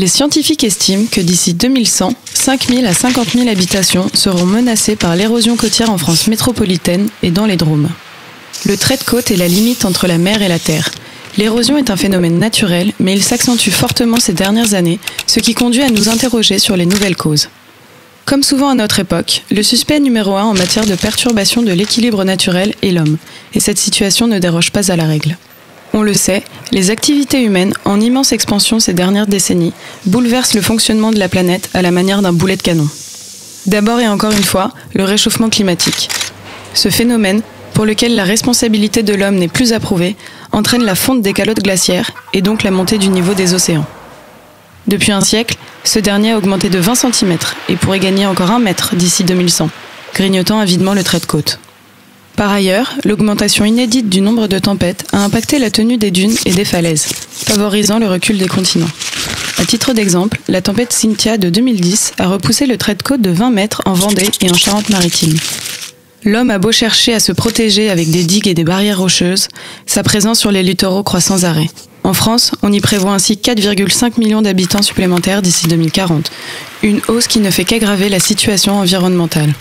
Les scientifiques estiment que d'ici 2100, 5 000 à 50 000 habitations seront menacées par l'érosion côtière en France métropolitaine et dans les Dromes. Le trait de côte est la limite entre la mer et la terre. L'érosion est un phénomène naturel, mais il s'accentue fortement ces dernières années, ce qui conduit à nous interroger sur les nouvelles causes. Comme souvent à notre époque, le suspect numéro 1 en matière de perturbation de l'équilibre naturel est l'homme, et cette situation ne déroge pas à la règle. On le sait, les activités humaines, en immense expansion ces dernières décennies, bouleversent le fonctionnement de la planète à la manière d'un boulet de canon. D'abord et encore une fois, le réchauffement climatique. Ce phénomène, pour lequel la responsabilité de l'homme n'est plus approuvée, entraîne la fonte des calottes glaciaires et donc la montée du niveau des océans. Depuis un siècle, ce dernier a augmenté de 20 cm et pourrait gagner encore 1 mètre d'ici 2100, grignotant avidement le trait de côte. Par ailleurs, l'augmentation inédite du nombre de tempêtes a impacté la tenue des dunes et des falaises, favorisant le recul des continents. À titre d'exemple, la tempête Cynthia de 2010 a repoussé le trait de côte de 20 mètres en Vendée et en Charente-Maritime. L'homme a beau chercher à se protéger avec des digues et des barrières rocheuses, sa présence sur les littoraux croît sans arrêt. En France, on y prévoit ainsi 4,5 millions d'habitants supplémentaires d'ici 2040, une hausse qui ne fait qu'aggraver la situation environnementale.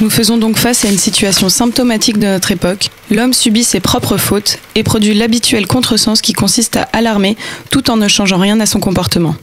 Nous faisons donc face à une situation symptomatique de notre époque. L'homme subit ses propres fautes et produit l'habituel contresens qui consiste à alarmer tout en ne changeant rien à son comportement.